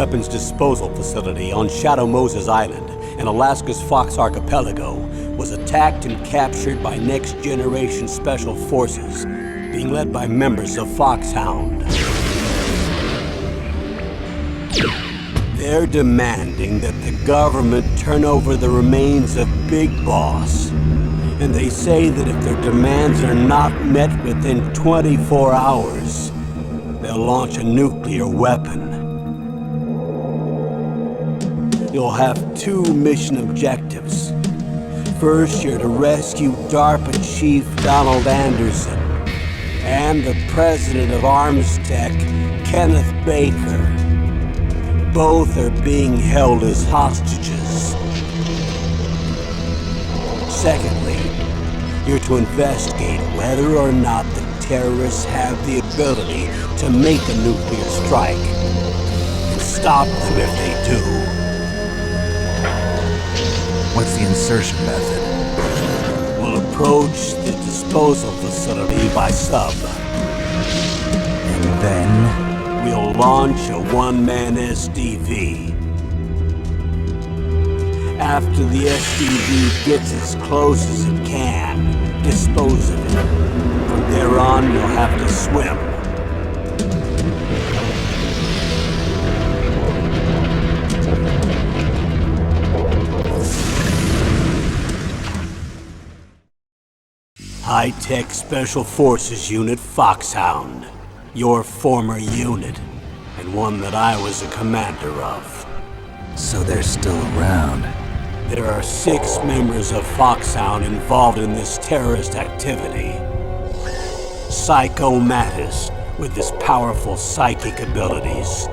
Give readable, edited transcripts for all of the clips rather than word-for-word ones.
weapons disposal facility on Shadow Moses Island in Alaska's Fox Archipelago was attacked and captured by next-generation special forces, being led by members of Foxhound. They're demanding that the government turn over the remains of Big Boss. And they say that if their demands are not met within 24 hours, they'll launch a nuclear weapon. You'll have two mission objectives. First, you're to rescue DARPA Chief Donald Anderson and the president of Arms Tech, Kenneth Baker. Both are being held as hostages. Secondly, you're to investigate whether or not the terrorists have the ability to make a nuclear strike, and stop them if they do. What's the insertion method? We'll approach the disposal facility by sub. And then? We'll launch a one-man SDV. After the SDV gets as close as it can, dispose of it. From there on, you'll have to swim. High-Tech Special Forces Unit Foxhound. Your former unit, and one that I was a commander of. So they're still around. There are 6 members of Foxhound involved in this terrorist activity. Psycho Mattis, with his powerful psychic abilities.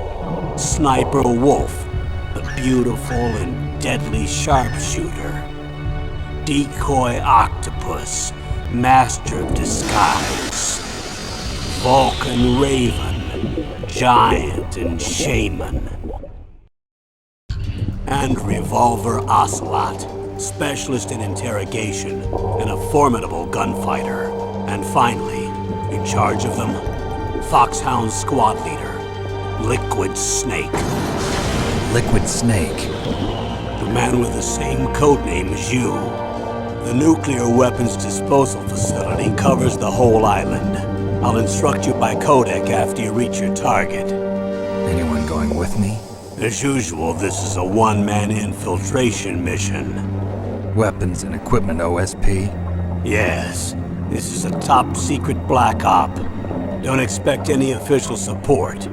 Sniper Wolf, the beautiful and deadly sharpshooter. Decoy Octopus, master of disguise. Vulcan Raven, giant and shaman. And Revolver Ocelot, specialist in interrogation and a formidable gunfighter. And finally, in charge of them, Foxhound squad leader, Liquid Snake. Liquid Snake? The man with the same codename as you. The nuclear weapons disposal facility covers the whole island. I'll instruct you by codec after you reach your target. Anyone going with me? As usual, this is a one-man infiltration mission. Weapons and equipment OSP? Yes. This is a top-secret black op. Don't expect any official support.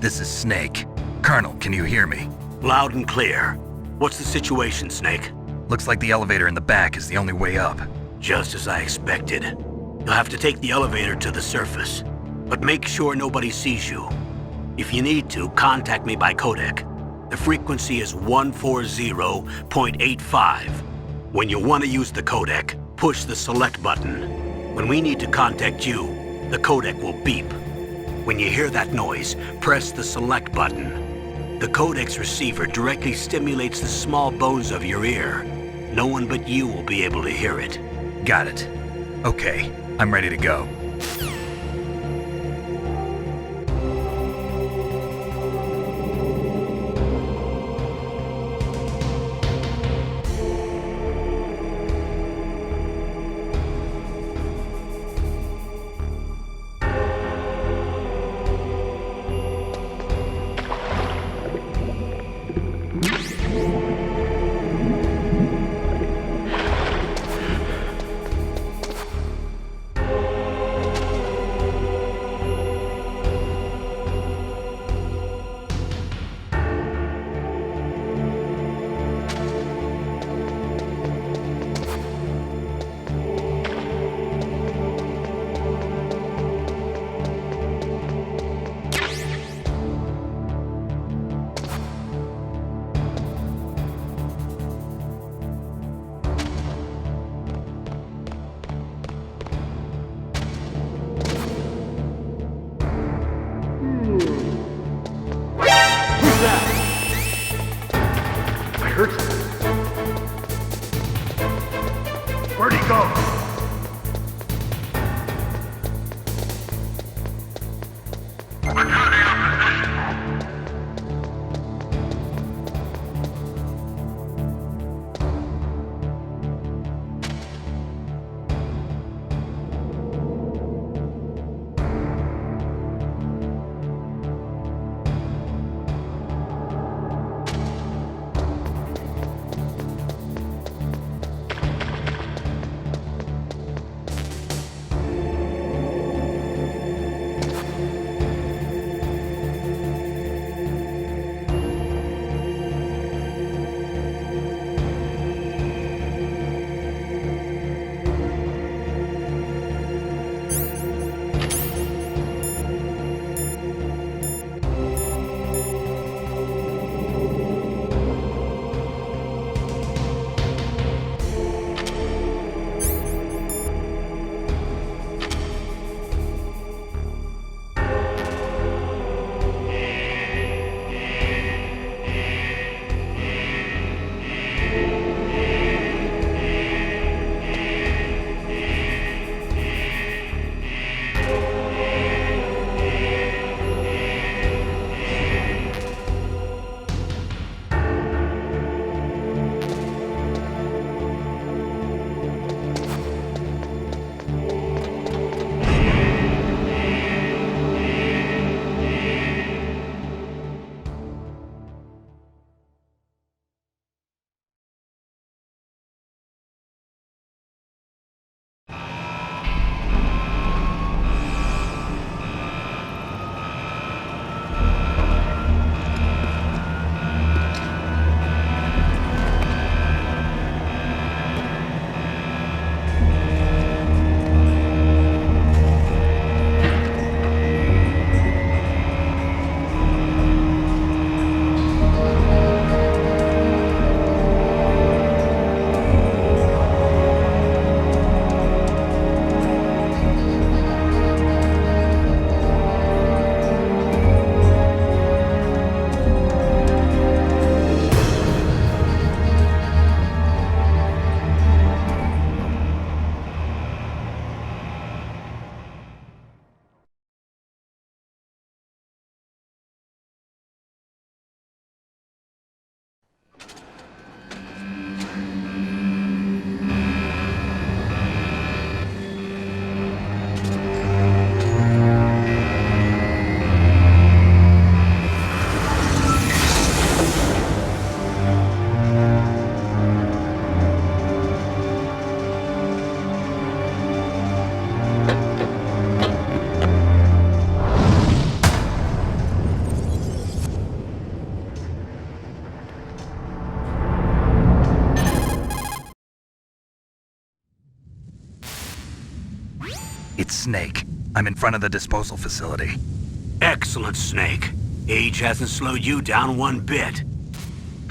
This is Snake. Colonel, can you hear me? Loud and clear. What's the situation, Snake? Looks like the elevator in the back is the only way up. Just as I expected. You'll have to take the elevator to the surface. But make sure nobody sees you. If you need to, contact me by codec. The frequency is 140.85. When you want to use the codec, push the select button. When we need to contact you, the codec will beep. When you hear that noise, press the select button. The codec's receiver directly stimulates the small bones of your ear. No one but you will be able to hear it. Got it. Okay, I'm ready to go. Where'd he go? It's Snake. I'm in front of the disposal facility. Excellent, Snake. Age hasn't slowed you down one bit.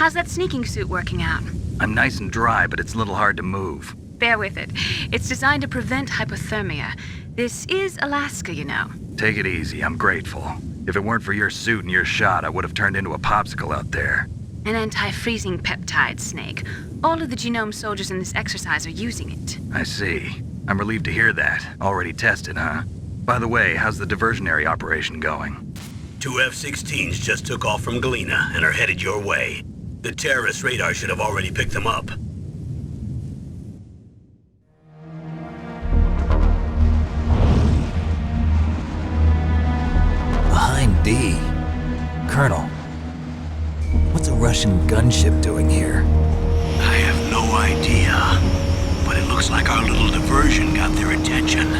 How's that sneaking suit working out? I'm nice and dry, but it's a little hard to move. Bear with it. It's designed to prevent hypothermia. This is Alaska, you know. Take it easy, I'm grateful. If it weren't for your suit and your shot, I would have turned into a popsicle out there. An anti-freezing peptide, Snake. All of the genome soldiers in this exercise are using it. I see. I'm relieved to hear that. Already tested, huh? By the way, how's the diversionary operation going? 2 F-16s just took off from Galena and are headed your way. The terrorist radar should have already picked them up. Behind D. Colonel, what's a Russian gunship doing here? I have no idea, but it looks like our little diversion got their attention.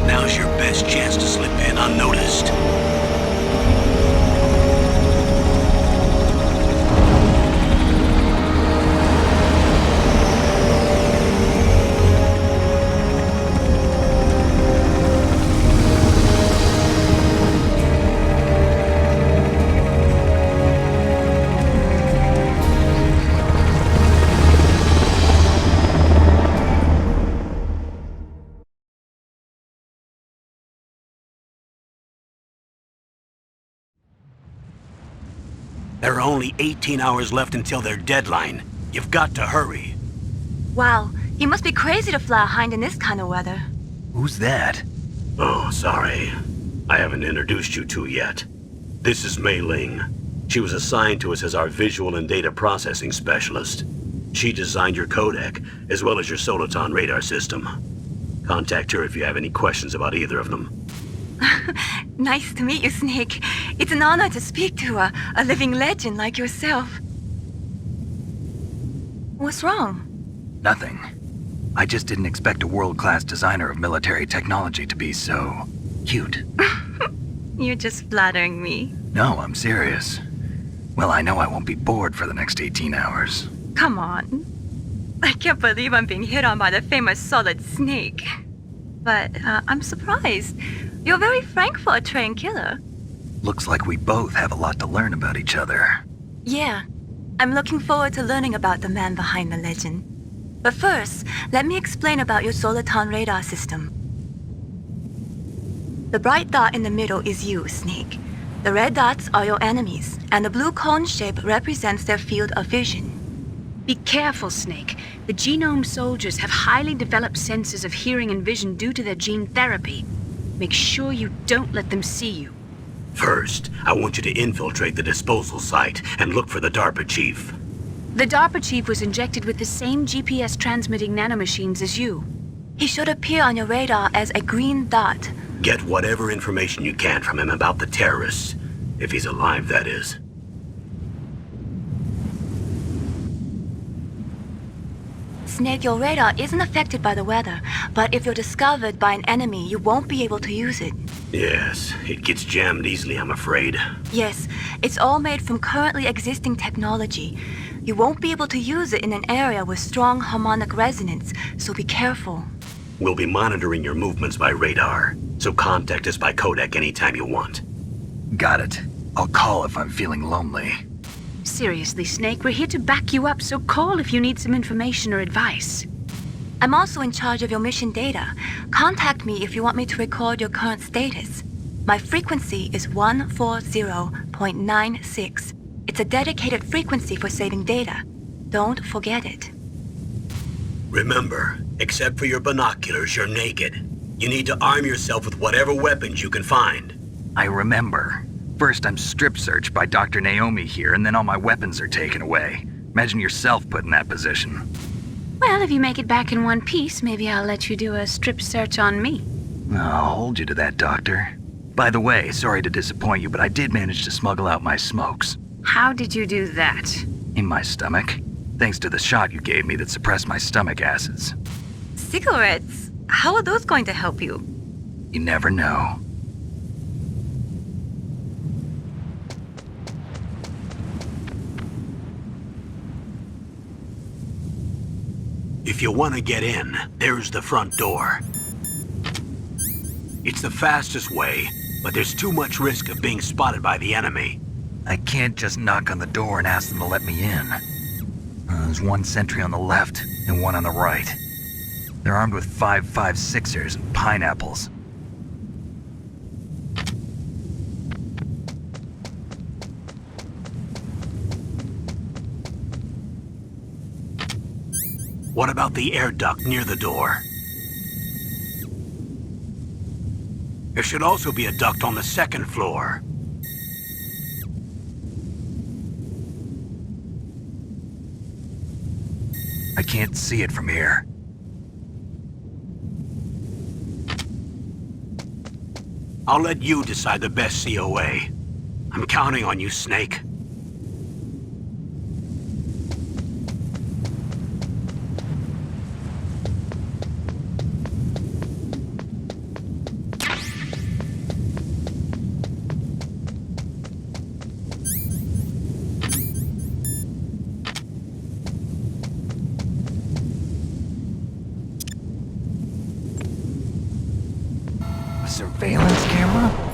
Now's your best chance to slip in unnoticed. There are only 18 hours left until their deadline. You've got to hurry. Wow, you must be crazy to fly a hind in this kind of weather. Who's that? Oh, sorry. I haven't introduced you to yet. This is Mei Ling. She was assigned to us as our visual and data processing specialist. She designed your codec, as well as your soliton radar system. Contact her if you have any questions about either of them. Nice to meet you, Snake. It's an honor to speak to a living legend like yourself. What's wrong? Nothing. I just didn't expect a world-class designer of military technology to be so cute. You're just flattering me. No, I'm serious. Well, I know I won't be bored for the next 18 hours. Come on. I can't believe I'm being hit on by the famous Solid Snake. But I'm surprised. You're very frank for a trained killer. Looks like we both have a lot to learn about each other. Yeah. I'm looking forward to learning about the man behind the legend. But first, let me explain about your soliton radar system. The bright dot in the middle is you, Snake. The red dots are your enemies, and the blue cone shape represents their field of vision. Be careful, Snake. The genome soldiers have highly developed senses of hearing and vision due to their gene therapy. Make sure you don't let them see you. First, I want you to infiltrate the disposal site and look for the DARPA chief. The DARPA chief was injected with the same GPS-transmitting nanomachines as you. He should appear on your radar as a green dot. Get whatever information you can from him about the terrorists. If he's alive, that is. Snake, your radar isn't affected by the weather, but if you're discovered by an enemy, you won't be able to use it. Yes, it gets jammed easily, I'm afraid. Yes, it's all made from currently existing technology. You won't be able to use it in an area with strong harmonic resonance, so be careful. We'll be monitoring your movements by radar, so contact us by codec anytime you want. Got it. I'll call if I'm feeling lonely. Seriously, Snake, we're here to back you up, so call if you need some information or advice. I'm also in charge of your mission data. Contact me if you want me to record your current status. My frequency is 140.96. It's a dedicated frequency for saving data. Don't forget it. Remember, except for your binoculars, you're naked. You need to arm yourself with whatever weapons you can find. I remember. First, I'm strip-searched by Dr. Naomi here, and then all my weapons are taken away. Imagine yourself put in that position. Well, if you make it back in one piece, maybe I'll let you do a strip search on me. I'll hold you to that, Doctor. By the way, sorry to disappoint you, but I did manage to smuggle out my smokes. How did you do that? In my stomach. Thanks to the shot you gave me that suppressed my stomach acids. Cigarettes? How are those going to help you? You never know. If you want to get in, there's the front door. It's the fastest way, but there's too much risk of being spotted by the enemy. I can't just knock on the door and ask them to let me in. There's one sentry on the left and one on the right. They're armed with 5.56ers and pineapples. What about the air duct near the door? There should also be a duct on the second floor. I can't see it from here. I'll let you decide the best COA. I'm counting on you, Snake. Surveillance camera?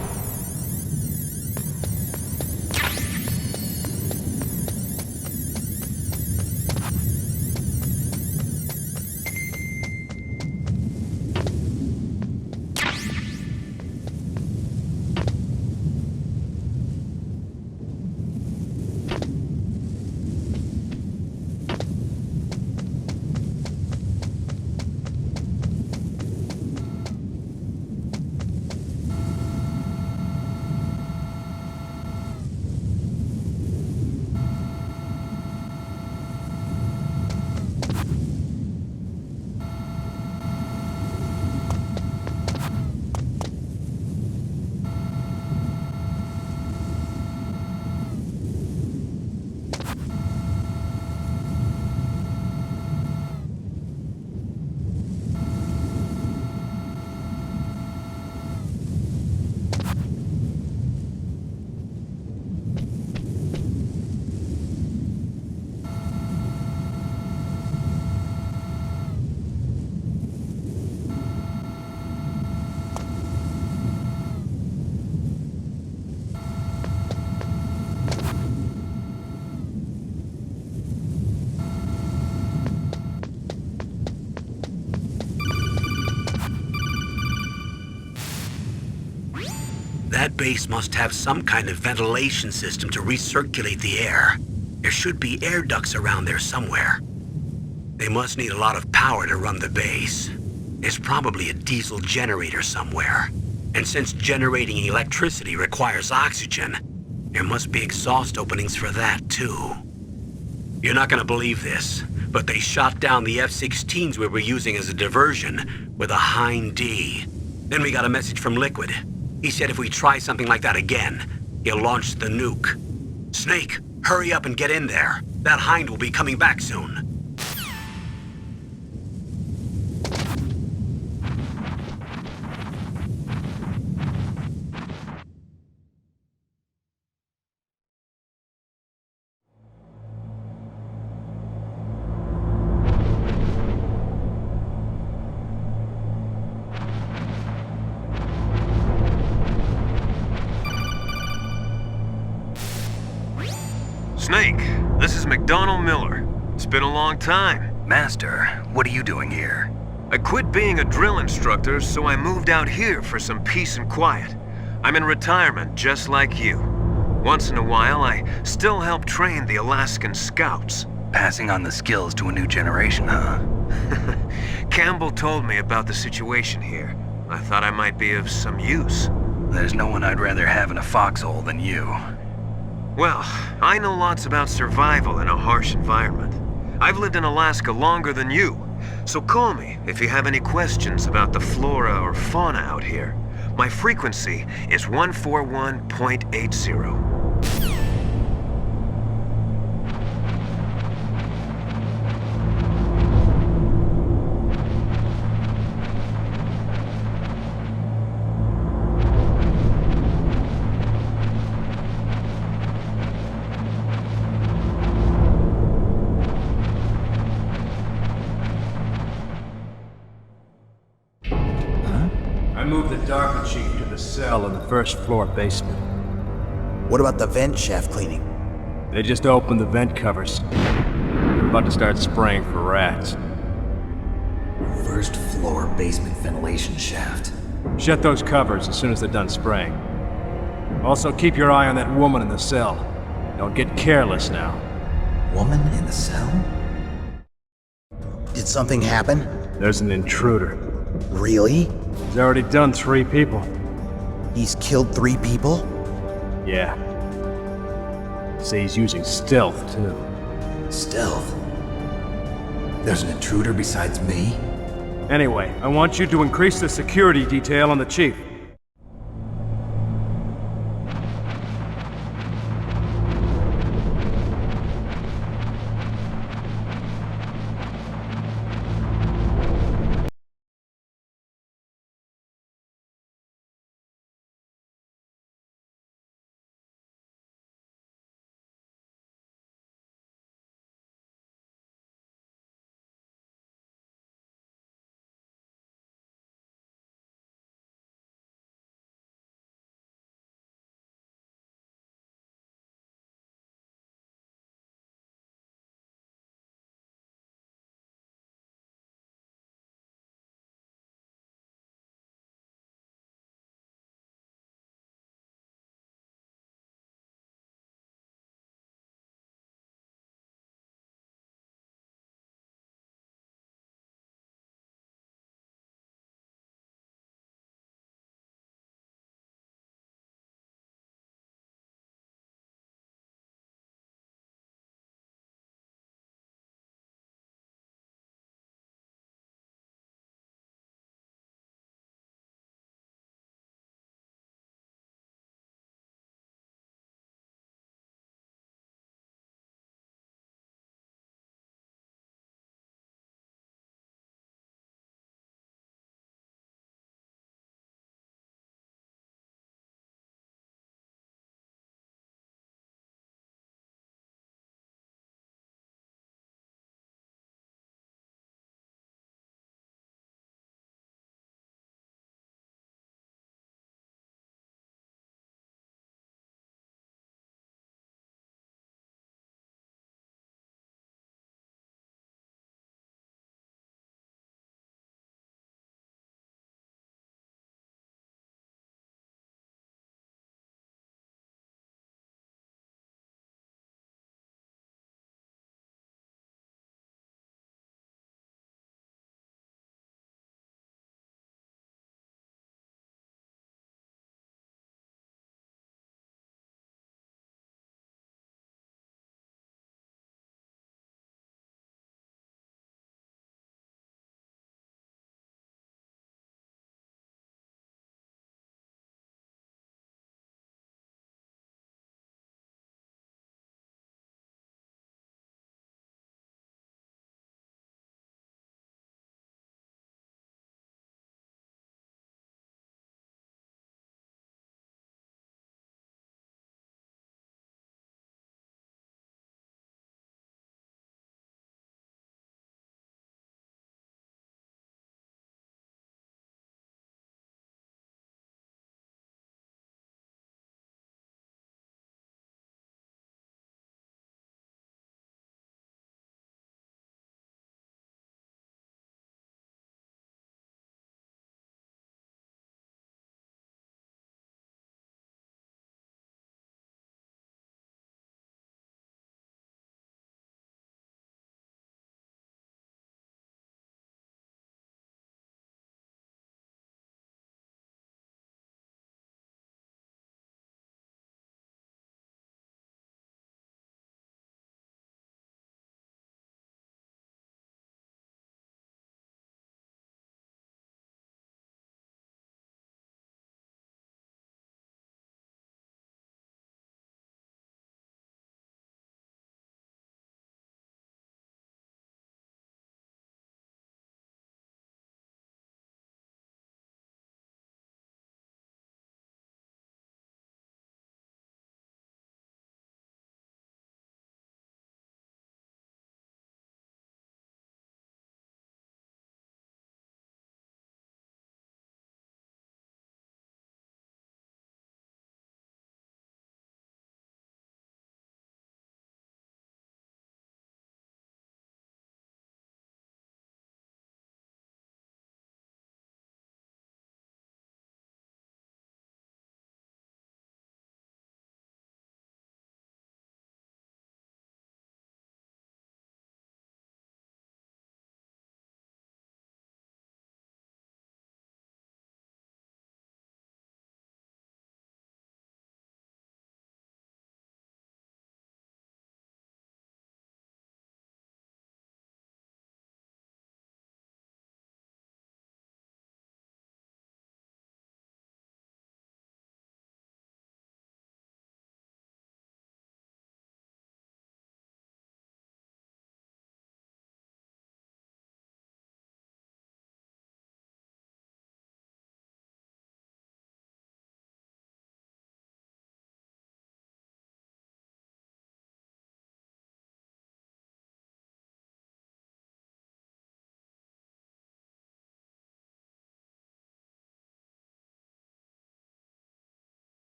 That base must have some kind of ventilation system to recirculate the air. There should be air ducts around there somewhere. They must need a lot of power to run the base. There's probably a diesel generator somewhere. And since generating electricity requires oxygen, there must be exhaust openings for that too. You're not gonna believe this, but they shot down the F-16s we were using as a diversion with a Hind D. Then we got a message from Liquid. He said if we try something like that again, he'll launch the nuke. Snake, hurry up and get in there. That Hind will be coming back soon. Snake, this is McDonald Miller. It's been a long time. Master, what are you doing here? I quit being a drill instructor, so I moved out here for some peace and quiet. I'm in retirement, just like you. Once in a while, I still help train the Alaskan Scouts. Passing on the skills to a new generation, huh? Campbell told me about the situation here. I thought I might be of some use. There's no one I'd rather have in a foxhole than you. Well, I know lots about survival in a harsh environment. I've lived in Alaska longer than you, so call me if you have any questions about the flora or fauna out here. My frequency is 141.80. I moved the Darker Chief to the cell in the first floor basement. What about the vent shaft cleaning? They just opened the vent covers. They're about to start spraying for rats. First floor basement ventilation shaft. Shut those covers as soon as they're done spraying. Also, keep your eye on that woman in the cell. Don't get careless now. Woman in the cell? Did something happen? There's an intruder. Really? He's already done 3 people. He's killed 3 people? Yeah. Say he's using stealth, too. Stealth? There's an intruder besides me? Anyway, I want you to increase the security detail on the chief.